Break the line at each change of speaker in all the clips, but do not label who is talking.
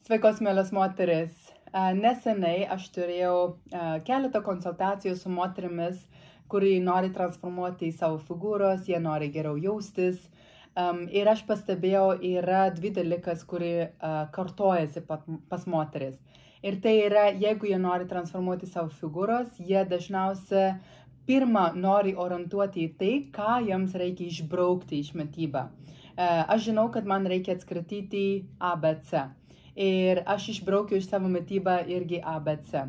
Sveikos, mielas moteris. Neseniai aš turėjau keletą konsultacijų su moterimis, kuri nori transformuoti į savo figūros, jie nori geriau jaustis. Ir aš pastebėjau, yra dvi dalykas, kuri kartojasi pas moteris. Ir tai yra, jeigu jie nori transformuoti savo figūros, jie dažniausiai pirmą nori orientuoti į tai, ką jiems reikia išbraukti iš mitybą. Aš žinau, kad man reikia atskratyti ABC. Ir aš išbraukiu iš savo mitybą irgi ABC.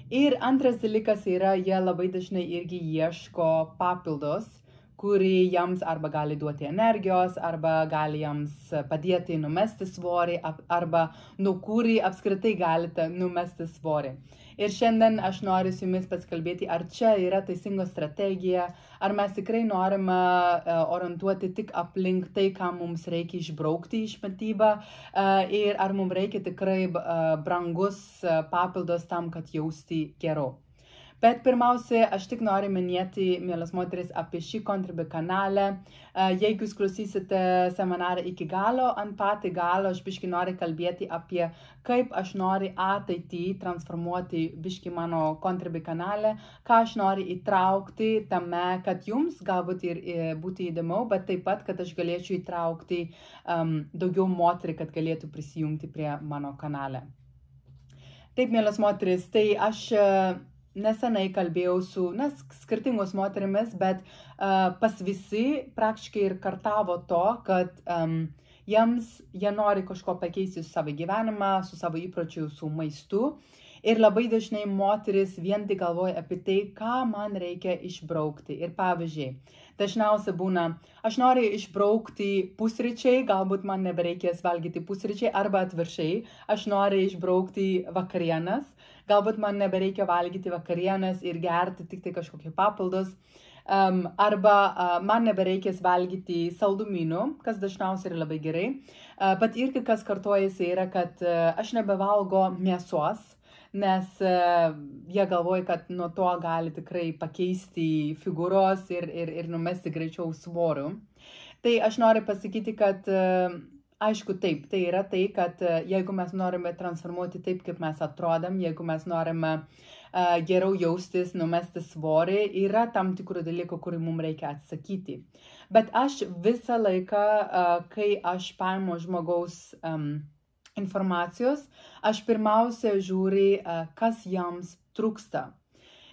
Ir antras dalykas yra, jie labai dažnai irgi ieško papildos, kuri jiems arba gali duoti energijos, arba gali jiems padėti numesti svorį, arba nuo kurį apskritai galite numesti svorį. Ir šiandien aš noriu su jumis pasikalbėti, ar čia yra teisinga strategija, ar mes tikrai norime orientuoti tik aplink tai, ką mums reikia išbraukti iš mitybą, ir ar mums reikia tikrai brangus papildos tam, kad jausti geriau. Bet pirmiausia, aš tik noriu minėti, mielas moteris, apie šį Contribui kanalą. Jeigu jūs klausysite seminarą iki galo, ant patį galo aš biškai noriu kalbėti apie, kaip aš noriu ateitį transformuoti biškai mano Contribui kanalą, ką aš noriu įtraukti tame, kad jums galbūt ir būtų įdomu, bet taip pat, kad aš galėčiau įtraukti daugiau moterį, kad galėtų prisijungti prie mano kanalą. Taip, mielas moteris, tai aš nesenai kalbėjau su skirtingos moterimis, bet pas visi praktiškai ir kartavo to, kad jie nori kažko pakeisti su savo gyvenimą, su savo įpročiu, su maistu. Ir labai dažnai moteris vien tik galvoja apie tai, ką man reikia išbraukti. Ir pavyzdžiui, dažniausiai būna, aš noriu išbraukti pusryčiai, galbūt man nebereikės valgyti pusryčiai, arba atvirkščiai, aš noriu išbraukti vakarienes, galbūt man nebereikia valgyti vakarienes ir gerti tik tai kažkokie papildus, arba man nebereikės valgyti saldumynų, kas dažniausiai yra labai gerai, bet irgi kas kartojasi yra, kad aš nebevalgo mėsos, nes jie galvoja, kad nuo to gali tikrai pakeisti figūros ir numesti greičiau svorių. Tai aš noriu pasakyti, kad aišku taip, tai yra tai, kad jeigu mes norime transformuoti taip, kaip mes atrodom, jeigu mes norime geriau jaustis, numesti svorį, yra tam tikrų dalykų, kurį mums reikia atsakyti. Bet aš visą laiką, kai aš paimu žmogaus informacijos, aš pirmiausia žiūriu, kas jiems trūksta.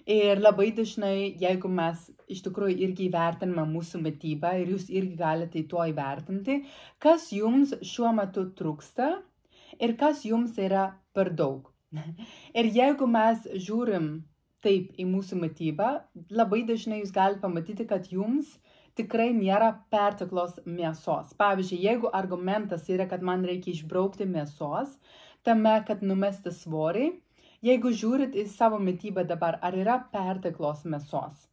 Ir labai dažnai, jeigu mes iš tikrųjų irgi įvertiname mūsų mitybą ir jūs irgi galite to įvertinti, kas jums šiuo metu trūksta ir kas jums yra per daug. Ir jeigu mes žiūrim taip į mūsų mitybą, labai dažnai jūs galite pamatyti, kad jums tikrai nėra perteklos mėsos. Pavyzdžiui, jeigu argumentas yra, kad man reikia išbraukti mėsos, tame, kad numesti svorį, jeigu žiūrit į savo mitybą dabar, ar yra perteklos mėsos?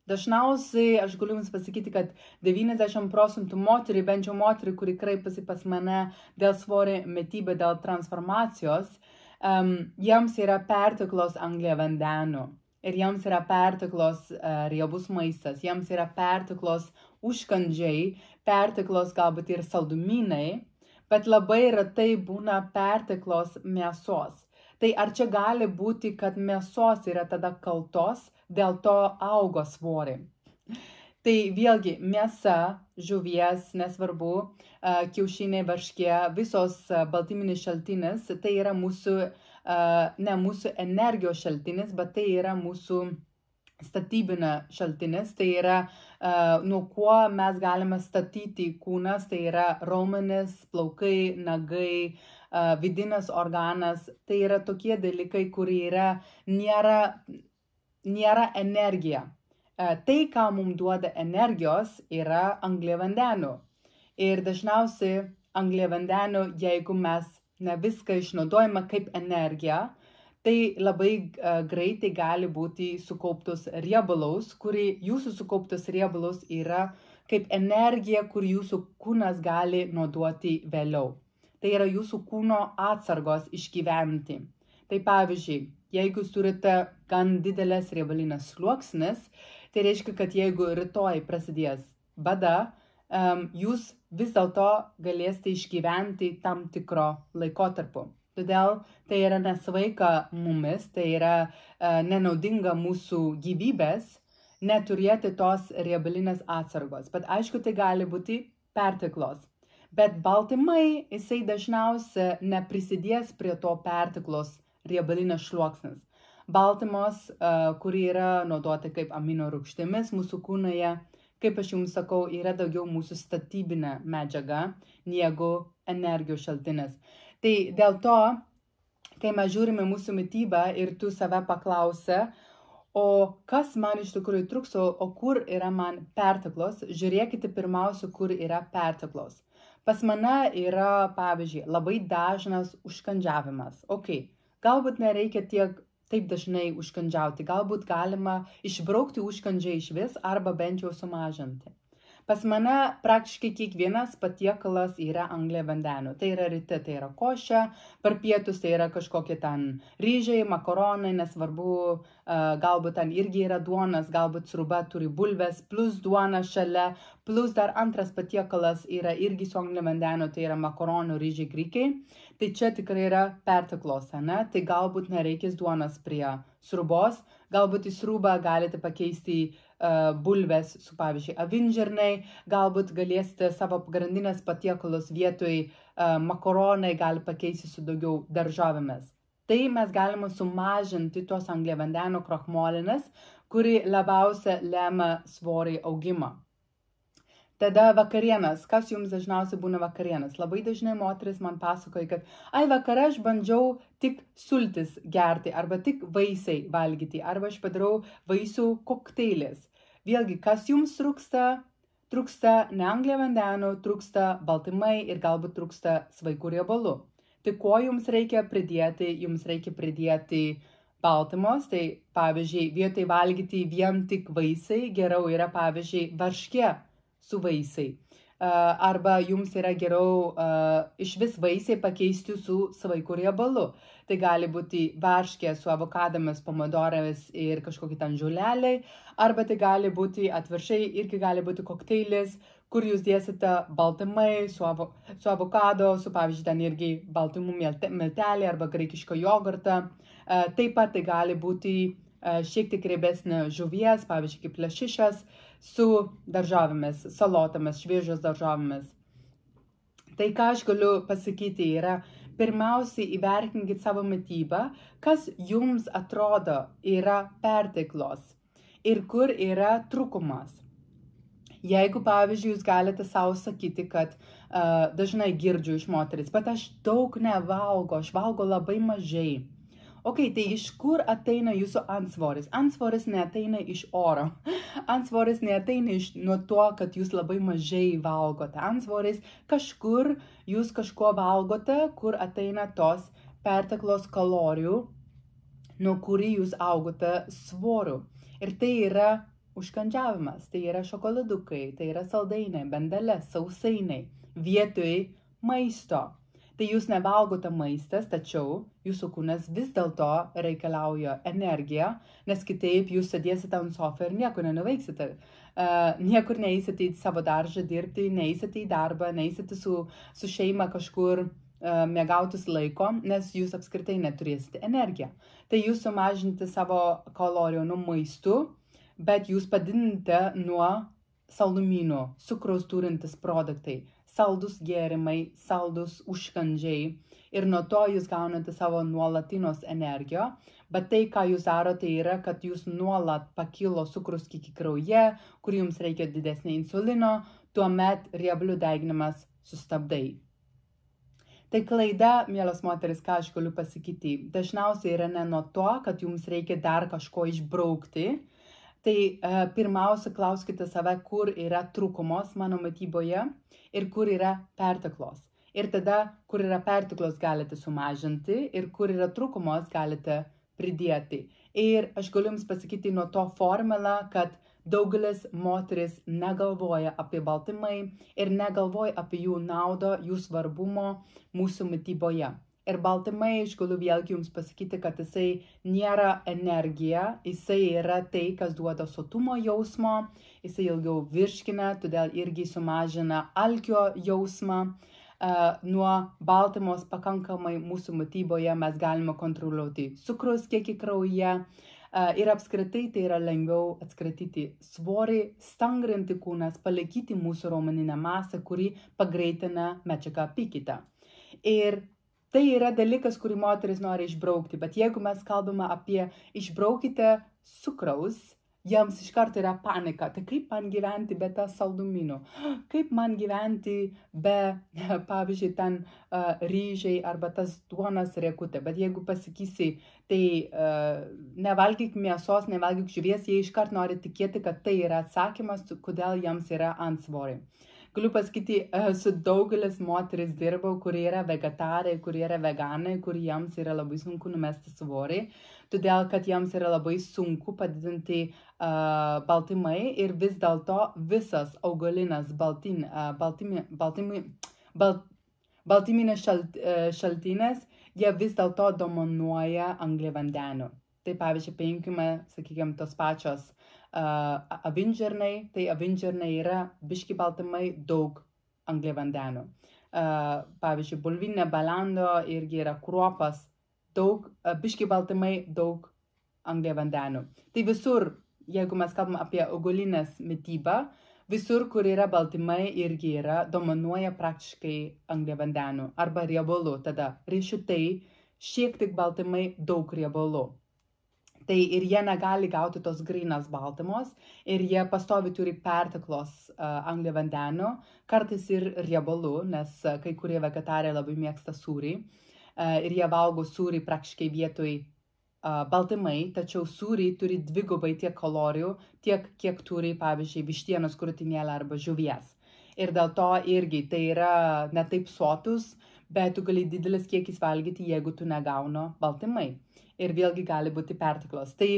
Dažniausiai aš galiu jums pasakyti, kad 90% moterį, bent jau moterį, kuri kreipiasi pas mane dėl svorio mitybą, dėl transformacijos, jiems yra perteklos angliavandenių. Ir jiems yra perteklos riebus maistas, jiems yra perteklos užkandžiai, perteklos galbūt ir saldumynai, bet labai retai būna perteklos mėsos. Tai ar čia gali būti, kad mėsos yra tada kaltos, dėl to augo svorį? Tai vėlgi mėsa, žuvies, nesvarbu, kiaušiniai, varškė, visos baltyminis šaltinis, tai yra ne mūsų energijos šaltinis, bet tai yra mūsų statybinė šaltinis, tai yra nuo kuo mes galime statyti kūnas, tai yra raumenis, plaukai, nagai, vidinis organas, tai yra tokie dalykai, kurie nėra energija. Tai, ką mums duoda energijos, yra angliavandenių. Ir dažniausiai angliavandenių, jeigu mes ne viską išnaudojame kaip energiją, tai labai greitai gali būti sukauptos riebalus, kuri jūsų sukauptos riebalus yra kaip energija, kur jūsų kūnas gali naudoti vėliau. Tai yra jūsų kūno atsargos išgyventi. Tai pavyzdžiui, jeigu jūs turite gan didelės riebalinės sluoksnis, tai reiškia, kad jeigu rytoj prasidės bada, jūs vis dėlto galėsite išgyventi tam tikro laikotarpiu. Todėl tai yra nesveika mumis, tai yra nenaudinga mūsų gyvybės neturėti tos riebalinės atsargos. Bet aišku, tai gali būti perteklos. Bet baltymai, jisai dažniausiai neprisidės prie to perteklos riebalinės sluoksnis. Baltymos, kuri yra naudoti kaip amino rūgštimis mūsų kūnoje, kaip aš jums sakau, yra daugiau mūsų statybinė medžiaga negu energijos šaltinis. Tai dėl to, kai mes žiūrime mūsų mitybą ir tu save paklausi, o kas man iš tikrųjų trūksta, o kur yra man perteklos, žiūrėkite pirmiausia, kur yra perteklos. Pas mane yra, pavyzdžiui, labai dažnas užkandžiavimas. Galbūt nereikia taip dažnai užkandžiauti, galbūt galima išbraukti užkandžiai iš vis arba bent jau sumažinti. Pas mane praktiškai kiekvienas patiekalas yra angliavandenių. Tai yra ryte, tai yra košė, per pietus tai yra kažkokie ten ryžiai, makaronai, nesvarbu, galbūt ten irgi yra duonas, galbūt sriuba turi bulves, plus duona šalia, plus dar antras patiekalas yra irgi su angliavandenių, tai yra makaronų, ryžiai, grikiai. Tai čia tikrai yra perteklos, ne? Tai galbūt nereikės duonas prie sriubos, galbūt į sriubą galite pakeisti bulves su, pavyzdžiui, avinžirniai, galbūt galėsite savo pagrindinės patiekalus vietoj makaronai gali pakeisti su daugiau daržovėmis. Tai mes galime sumažinti tos angliavandenių krachmolinės, kuri labiausia lemia svorį augimą. Tada vakarienas. Kas jums dažniausiai būna vakarienas? Labai dažnai moteris man pasakoja, kad vakare aš bandžiau tik sultis gerti, arba tik vaisiai valgyti, arba aš padarau vaisių kokteilis. Vėlgi, kas jums trūksta? Trūksta ne angliavandenių, trūksta baltymai ir galbūt trūksta sveikų riebalų. Tai ko jums reikia pridėti? Jums reikia pridėti baltymus. Tai pavyzdžiui, vietoj valgyti vien tik vaisiai, geriau yra pavyzdžiui varškė su vaisiai. Arba jums yra geriau iš vis vaisiai pakeisti su svaiku riebalu. Tai gali būti varškė su avokadomis, pomodorais ir kažkokie ten žoleliai. Arba tai gali būti atvirkščiai, irgi gali būti kokteilis, kur jūs dėsite baltymai su avokado, su pavyzdžiui ten irgi baltymų milteliai arba graikiško jogurtą. Taip pat tai gali būti šiek tiek riebesnė žuvies, pavyzdžiui kaip lašišas, su daržovėmis, salotomis, šviežios daržovėmis. Tai ką aš galiu pasakyti yra, pirmiausiai įvertinkit savo mitybą, kas jums atrodo yra perteklos ir kur yra trūkumas. Jeigu, pavyzdžiui, jūs galite savo sakyti, kad dažnai girdžiu iš moteris, bet aš daug nevalgo, aš valgo labai mažai. Tai iš kur ateina jūsų antsvoris? Antsvoris neateina iš oro. Antsvoris neateina nuo to, kad jūs labai mažai valgote. Antsvoris kažkur jūs kažko valgote, kur ateina tos perteklos kalorijų, nuo kurį jūs augote svorių. Ir tai yra užkandžiavimas, tai yra šokoladukai, tai yra saldainiai, bandelės, sausainiai, vietoj maisto. Tai jūs nevalgote maistas, tačiau jūsų kūnas vis dėlto reikalauja energiją, nes kitaip jūs sėdėsite ant sofą ir nieko nenuveiksite. Niekur neįsite į savo daržą dirbti, neįsite į darbą, neįsite su šeima kažkur mėgautis laiko, nes jūs apskritai neturėsite energiją. Tai jūs sumažinti savo kalorijų nuo maistų, bet jūs padidinate nuo saldumynų, cukraus turintis produktai, saldus gėrimai, saldus užkandžiai ir nuo to jūs gaunate savo nuolatinos energiją, bet tai, ką jūs darote, yra, kad jūs nuolat pakilo cukrus kiekį kraujyje, kur jums reikia didesnio insulino, tuomet riebalų deginimas sustabdai. Tai klaida, mielos moteris, ką aš galiu pasakyti, dažniausiai yra ne nuo to, kad jums reikia dar kažko išbraukti. Tai pirmiausia, klauskite save, kur yra trūkumos mano mityboje ir kur yra perteklos. Ir tada, kur yra perteklos, galite sumažinti ir kur yra trūkumos, galite pridėti. Ir aš galiu jums pasakyti nuo to formulą, kad daugelis moteris negalvoja apie baltymai ir negalvoja apie jų naudą, jų svarbumo mūsų mityboje. Ir baltymai, aš galiu vėlgi jums pasakyti, kad jisai nėra energija, jisai yra tai, kas duoda sotumo jausmo, jisai ilgiau virškina, todėl irgi sumažina alkio jausmą. nuo baltymos pakankamai mūsų mityboje mes galime kontroliuoti cukraus kiekį kraujyje. Ir apskritai tai yra lengviau atskratyti svorį, stangrinti kūnas, palaikyti mūsų raumeninę masę, kuri pagreitina medžiagą apykaitą. Ir tai yra dalykas, kurį moteris nori išbraukti, bet jeigu mes kalbame apie išbraukite cukraus, jiems iš karto yra panika. Tai kaip man gyventi be tas saldumynų? Kaip man gyventi be, pavyzdžiui, ten ryžiai arba tas duonas riekutė? Bet jeigu pasakysi, tai nevalgyk mėsos, nevalgyk žuvies, jie iš karto nori tikėti, kad tai yra atsakymas, kodėl jiems yra antsvorį. Galiu pasakyti, su daugelis moteris dirbau, kurie yra vegetarai, kurie yra veganai, kuriems yra labai sunku numesti svorį, todėl kad jiems yra labai sunku padidinti baltymai ir vis dėlto visas augalinas baltyminės šaltinės, jie vis dėlto dominuoja angliavandenių. Tai pavyzdžiui, paimkime, sakykime, tos pačios avinžirniai, tai avinžirniai yra biški baltymai daug angliavandenių. Pavyzdžiui, bulvinė balando irgi yra kruopas, daug biški baltymai daug angliavandenių. Tai visur, jeigu mes kalbame apie augalinės mitybą, visur, kur yra baltymai, irgi yra, dominuoja praktiškai angliavandenių arba riebalų. Tada riešutai, šiek tiek baltymai, daug riebalų. Tai ir jie negali gauti tos grynas baltymos ir jie pastovi turi perteklos angliavandenių, kartais ir riebalų, nes kai kurie vegetarai labai mėgsta sūrį ir jie valgo sūrį praktiškai vietoj baltymai, tačiau sūrį turi dvigubai tiek kalorijų, tiek kiek turi, pavyzdžiui, vištienos krūtinėlė arba žuvies. Ir dėl to irgi tai yra ne taip sotus, bet tu gali didelis kiekis valgyti, jeigu tu negauni baltymai. Ir vėlgi gali būti perteklos. Tai,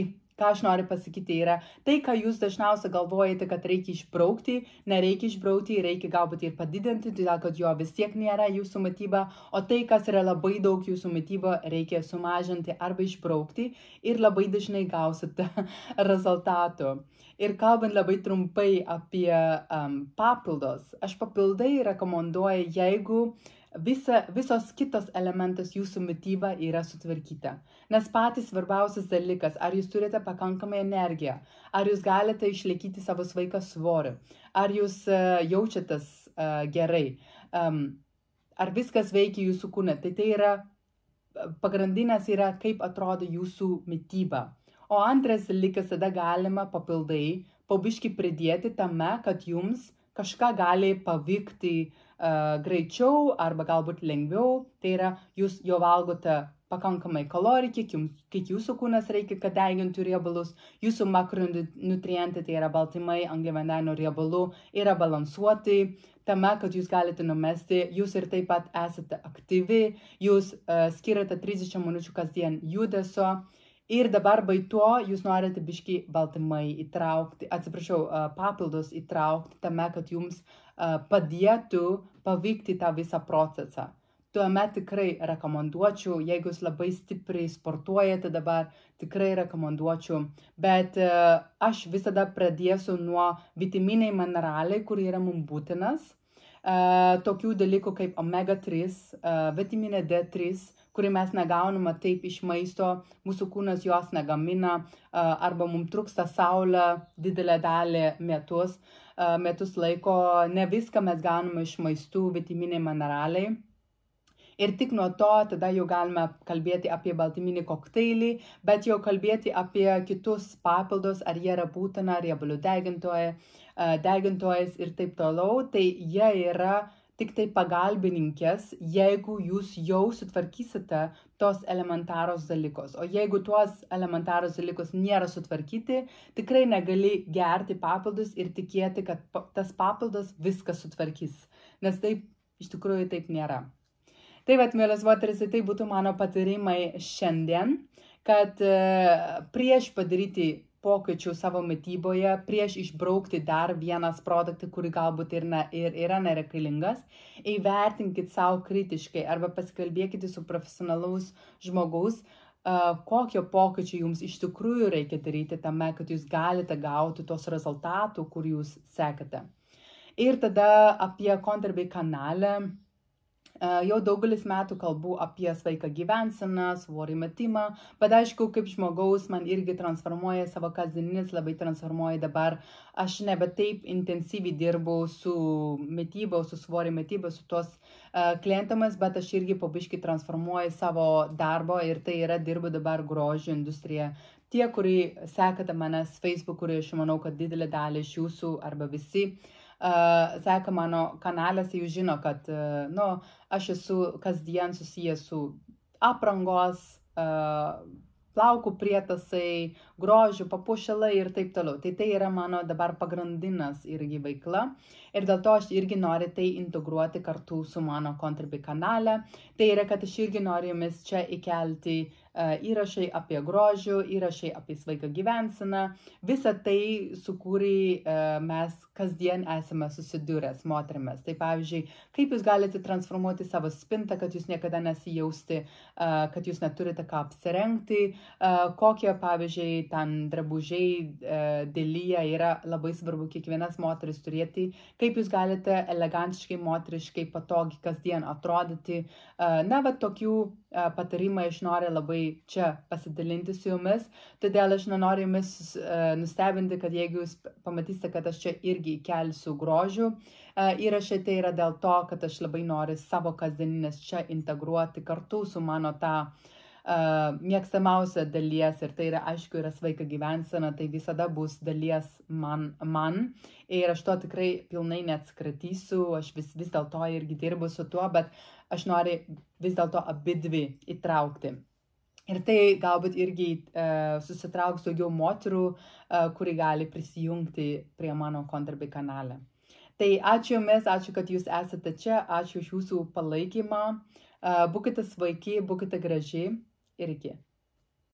ką aš noriu pasakyti, yra tai, ką jūs dažniausiai galvojate, kad reikia išbraukti, nereikia išbraukti, reikia galbūt ir padidinti, todėl kad jo vis tiek nėra jūsų mityba, o tai, kas yra labai daug jūsų mitybo, reikia sumažinti arba išbraukti ir labai dažnai gausite rezultatų. Ir kalbant labai trumpai apie papildus, aš papildai rekomenduoju, jeigu visos kitos elementas jūsų mityba yra sutvarkyta. Nes patys svarbiausias dalykas, ar jūs turite pakankamai energiją, ar jūs galite išlaikyti savo sveiką svorį, ar jūs jaučiatės gerai, ar viskas veikia jūsų kūne. Tai yra, pagrindinės yra, kaip atrodo jūsų mityba. O antras dalykas, tada galima papildai po biškį pridėti tame, kad jums kažką gali pavykti greičiau arba galbūt lengviau. Tai yra, jūs jau valgote pakankamai kalorijų, kiek jūsų kūnas reikia, kad degintų riebalus, jūsų makronutrientai, tai yra baltymai, angliavandenių riebalų, yra balansuoti tame, kad jūs galite numesti, jūs ir taip pat esate aktyvi, jūs skiriate 30 minučių kasdien judesio. Ir dabar bei to jūs norite biškį baltymai įtraukti, papildus įtraukti tame, kad jums padėtų pavykti tą visą procesą. Tuomet tikrai rekomenduočiau, jeigu jūs labai stipriai sportuojate dabar, tikrai rekomenduočiau. Bet aš visada pradėsiu nuo vitaminai, mineralai, kurie yra mums būtinas. Tokių dalykų kaip omega 3, vitaminė D3, kurį mes negauname taip iš maisto, mūsų kūnas jos negamina, arba mums trūksta saulė didelę dalį metus laiko, ne viską mes gauname iš maistų, vitaminai, mineralai. Ir tik nuo to tada jau galime kalbėti apie baltyminį kokteilį, bet jau kalbėti apie kitus papildus, ar jie yra būtina, riebalų degintojas ir taip toliau, tai jie yra tik tai pagalbininkės, jeigu jūs jau sutvarkysite tos elementarus dalykus. O jeigu tuos elementarus dalykus nėra sutvarkyti, tikrai negali gerti papildus ir tikėti, kad tas papildas viską sutvarkys. Nes taip, iš tikrųjų, taip nėra. Tai vat, mielas moteris, tai būtų mano patarimai šiandien, kad prieš padaryti pokyčių savo mityboje, prieš išbraukti dar vienas produktą, kurį galbūt yra nereikalingas, įvertinkit savo kritiškai arba pasikalbėkite su profesionalaus žmogaus, kokio pokyčio jums iš tikrųjų reikia daryti tame, kad jūs galite gauti tos rezultatų, kur jūs sekate. Ir tada apie Kontrabei kanalą. Jau daugelis metų kalbu apie sveiką gyvenseną, svorį metimą, bet aišku, kaip žmogaus man irgi transformuoja savo kasdieninis, labai transformuoja dabar. Aš nebe taip intensyviai dirbu su metyba, su svorį metyba, su tos klientams, bet aš irgi pabiškai transformuoju savo darbą ir tai yra dirbu dabar grožio industrijoje. Tie, kurie sekate manęs Facebook, kurie aš manau, kad didelė dalį iš jūsų arba visi seka mano kanalas, jūs žino, kad aš esu kasdien susijęs su aprangos, plaukų prietasai, grožių, papuošalai ir taip toliau. Tai yra mano dabar pagrindinas irgi veikla ir dėl to aš irgi noriu tai integruoti kartu su mano Contribui kanale. Tai yra, kad aš irgi noriu jumis čia įkelti įrašai apie grožių, įrašai apie sveiką gyvenseną, visą tai, su kurį mes kasdien esame susidūręs moterimis. Tai pavyzdžiui, kaip jūs galite transformuoti savo spintą, kad jūs niekada nesijausti, kad jūs neturite ką apsirengti, kokie, pavyzdžiui, ten drabužiai dėlyje yra labai svarbu kiekvienas moteris turėti, kaip jūs galite elegantiškai, moteriškai, patogiai kasdien atrodyti. Va tokių patarimą aš noriu labai čia pasidalinti su jumis, todėl aš nenoriu jumis nustebinti, kad jeigu jūs pamatysite, kad aš čia irgi įkelsiu grožių įrašai, tai yra dėl to, kad aš labai noriu savo kasdieninės čia integruoti kartu su mano tą mėgstamiausia dalies ir tai yra, aišku, yra sveika gyvensena, tai visada bus dalies man ir aš to tikrai pilnai neatsikratysiu, aš vis dėlto irgi dirbu su tuo, bet aš noriu vis dėlto abidvi įtraukti. Ir tai galbūt irgi susitrauks daugiau moterų, kuri gali prisijungti prie mano Contribui kanale. Tai ačiū jumis, ačiū, kad jūs esate čia, ačiū už jūsų palaikymą. Būkite sveiki, būkite graži ir iki.